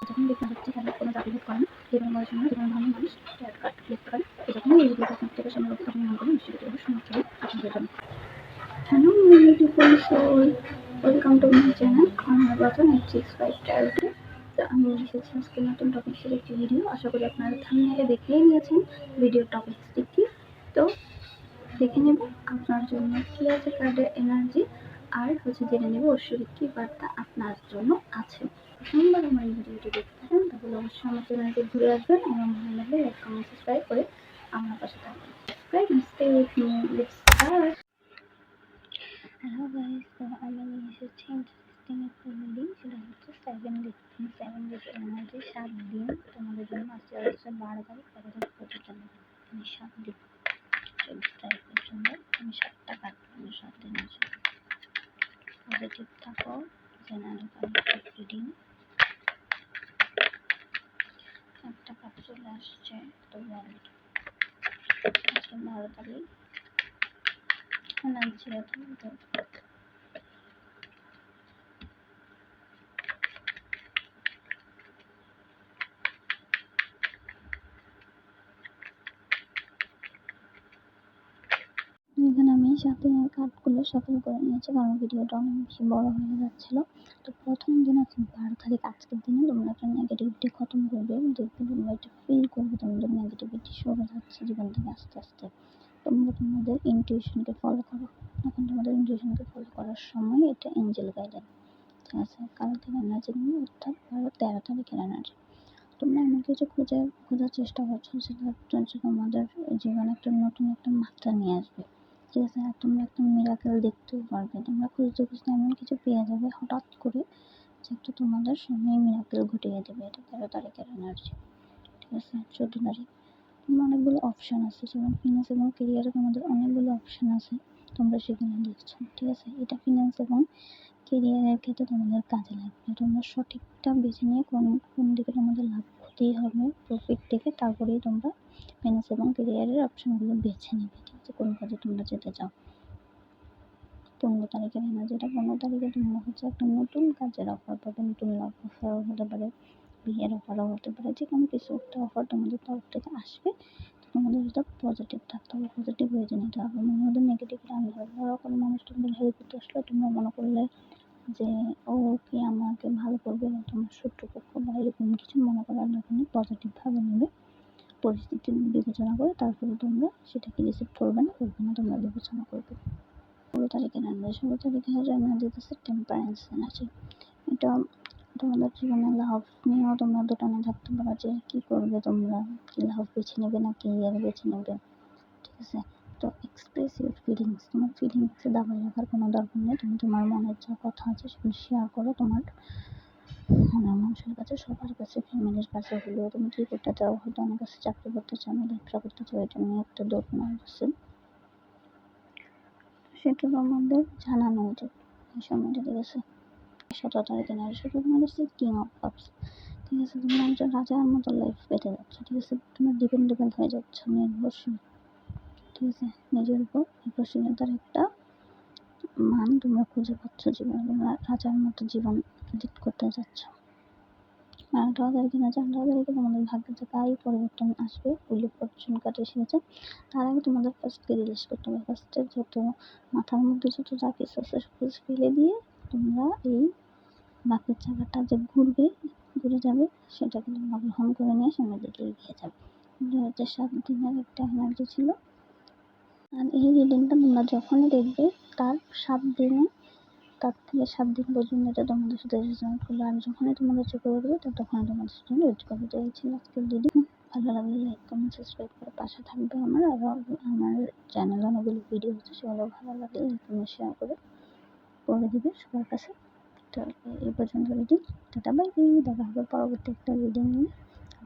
যখন দেখতে হচ্ছে তাহলে কোনো জাতিভেদ করে না, যেকোনো বয়সের মানুষ, যেকোনো ধর্মের মানুষ হেয়ার কাট দেখতে পারে। তো যখন এই ভিডিওটা আপনার থেকে সামনে রক্ষা মনে করবেন, নিশ্চয়ই ভিডিওটা সমাপ্ত হবে আপনাদের জন্য। Hello beautiful soul, welcome to my channel আমার বাজন 865 ট্রাভেল। তো আমি এসেছি আজকে নতুন টপিক্সের একটি ভিডিও। আশা করি আপনারা থাম্বনেইলে দেখেই নিয়েছেন ভিডিও টপিক্সটি কি। তো দেখে নেব আপনার জন্য কি আছে কার্ডের এনার্জি, আর জেনে নেব ঐশ্বরিক কি বার্তা আপনার জন্য আছে। প্রথমবার আমার এই ভিডিওটি দেখতে থাকেন তাহলে অবশ্যই আমার চ্যানেলটি ঘুরে আসবেন এবং ভালো লাগলে লাইক কমেন্ট সাবস্ক্রাইব করে আমার পাশে থাকবেন। Stay with me, let's start. Hello guys, তো আমি নিয়ে এসেছি ইন্টারেস্টিং একটা রিডিং। সেটা হচ্ছে 7 ডেজ এনার্জি, 7 দিন তোমাদের জন্য আসতে হচ্ছে 12 তারিখ 13 তারিখ পর্যন্ত। 7 দিন 24 তারিখ পর্যন্ত আমি 7টা কার্ড পাবো 7 দিনের জন্য। পজিটিভ থাকো, জেনারেল কালেক্টিভ রিডিং। একটা কার্ড চলে আসছে, তো ওয়ার্ল্ড। আজকে 12 তারিখ এনার্জি তো এখানে আমি সাথে কার্ডগুলো সফল করে নিয়েছি, কারণ ভিডিওটা অনেক বেশি বড় হয়ে যাচ্ছিল। তো প্রথম দিন আছে 12 তারিখ, আজকের দিনে তোমরা একটা নেগেটিভিটি খতম করবে। দেখবে তোমরা এটা ফিল করবে, তোমাদের নেগেটিভিটি সরে যাচ্ছে জীবন থেকে আস্তে আস্তে। তোমরা তোমাদের ইনটিউশনকে ফলো করো। এখন তোমাদের ইনটিউশনকে ফলো করার সময় এটা এঞ্জেল গাইডেন্স, ঠিক আছে? কালকের এনার্জি নিয়ে, অর্থাৎ 13 তারিখের এনার্জি। তোমরা এমন কিছু খোঁজার চেষ্টা করছো সেটা হচ্ছে তোমাদের জীবনে একটা নতুন একটা মাত্রা নিয়ে আসবে, ঠিক আছে? আর তোমরা একটা মিরাকেল দেখতেও পারবে। তোমরা খুঁজতে খুঁজতে এমন কিছু পেয়ে যাবে হঠাৎ করে, যে একটা তোমাদের সামনে মিরাকেল ঘটিয়ে দেবে। এটা 13 তারিখের এনার্জি, ঠিক আছে? 14 তারিখ তোমার অনেকগুলো অপশান আছে, যেমন ফিনান্স এবং কেরিয়ারে তোমাদের অনেকগুলো অপশান আছে, তোমরা সেখানে দেখছো, ঠিক আছে? এটা ফিনান্স এবং কেরিয়ারের ক্ষেত্রে তোমাদের কাজে লাগবে। তোমরা সঠিকটা বেছে নিয়ে কোন দিকে তোমাদের লাভ হতেই হবে, প্রফিট দেখে তারপরেই তোমরা ফিনান্স এবং কেরিয়ারের অপশানগুলো বেছে নেবে, ঠিক আছে? কোন কাজে তোমরা যেতে চাও। 15 তারিখের এনার্জিটা, 15 তারিখে তোমরা হচ্ছে একটা নতুন কাজের অফার পাবে। নতুন লাভ অফারও হতে পারে, বিয়ের অফারও হতে পারে, যে কোনো কিছু একটা অফার তোমাদের তরফ থেকে আসবে। তোমাদের এটা পজিটিভ থাকতে হবে, পজিটিভ হয়ে নিতে হবে, মনের নেগেটিভ আনতে হবে। ধরো কোনো মানুষ তোমাদের হেল্প করতে আসলে তোমরা মনে করলে যে ও কি আমাকে ভালো করবে, না তোমার শত্রুপক্ষ বা এরকম কিছু মনে করার দরকার নেই। পজিটিভভাবে নেবে, পরিস্থিতি বিবেচনা করে তারপরে তোমরা সেটাকে রিসিভ করবে না তোমরা বিবেচনা করবে। 16 তারিখের এনার্জি, 16 তারিখের এনার্জি হচ্ছে টেম্পারেন্স এনার্জি। এটা তোমাদের জীবনে লাভ নিয়েও তোমরা দোটানে থাকতে পারো, যে কী করবে, তোমরা কি লাভ বেছে নেবে না কেরিয়ার বেছে নেবে, ঠিক আছে? তো এক্সপ্রেস ইউর ফিলিংস, তোমার ফিলিংসে দাবায় রাখার কোনো দরকার নেই। তুমি তোমার মনের যা কথা আছে সেগুলো শেয়ার করো তোমার মনের মানুষের কাছে, সবার কাছে, ফ্যামিলির কাছে হলেও। তুমি কী করতে চাও, হয়তো অনেক কাছে চাকরি করতে চাও, ব্যবসা করতে চাও, এটা নিয়ে একটা দোটানা আছে, সেটা তোমাদের জানানো উচিত এই সময়টা, ঠিক আছে? 17 তারিখে না, 17 তারিখ হচ্ছে কিং অফ কাপস, ঠিক আছে? তুমি একজন রাজার মতো লাইফ পেতে যাচ্ছ, ঠিক আছে? তোমরা ডিপেন্ডেবল হয়ে যাচ্ছ, নির্ভরশীল, ঠিক আছে? নিজের উপর নির্ভরশীলতার একটা মান তোমরা খুঁজে পাচ্ছ জীবনে। তোমরা রাজার মতো জীবন লিড করতে যাচ্ছ। 18 তারিখে না, 18 তারিখে তোমাদের ভাগ্যের জায়গায় পরিবর্তন আসবে। উইল অফ ফরচুন কার্ড এসেছে। তার আগে তোমাদের ফার্স্টকে রিলিজ করতে হবে। ফার্স্টের যত মাথার মধ্যে যত যা কিছু আছে সব কিছু ফেলে দিয়ে তোমরা এই ভাগ্যের জায়গাটা যে ঘুরে যাবে সেটাকে তোমরা গ্রহণ করে নিয়ে সামনের দিকে এগিয়ে যাবে। 7 দিনের একটা এনার্জি ছিল। আর এই রিডিংটা তোমরা যখনই দেখবে তার 7 দিনে, তার থেকে 7 দিন পর্যন্ত এটা তোমাদের সাথে রেজোনেট করবে। আর যখনই তোমাদের চোখে উঠবে তখনই তোমাদের সাথে রেড করবে। তো এই ছিল আজকের রিডিং। ভালো লাগলে লাইক কমেন্ট সাবস্ক্রাইব করে পাশে থাকবে আমার। আর আমার চ্যানেলে অনেকগুলো ভিডিও আছে, সেগুলো ভালো লাগলে লাইক কমেন্ট শেয়ার করে দিবে সবার কাছে। তো এই পর্যন্ত রিডিং, টাটা বাই বাই। দেখা হবে পরবর্তী একটা রিডিং নিয়ে।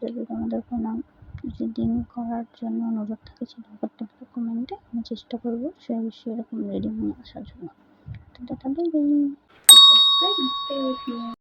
যদি তোমাদের কোনো রিডিং করার জন্য অনুরোধ থাকে সেটা করতে পারো কমেন্টে, আমি চেষ্টা করবো সেই বিষয়ে এরকম রিডিং নিয়ে আসার জন্য। Tata bye bye.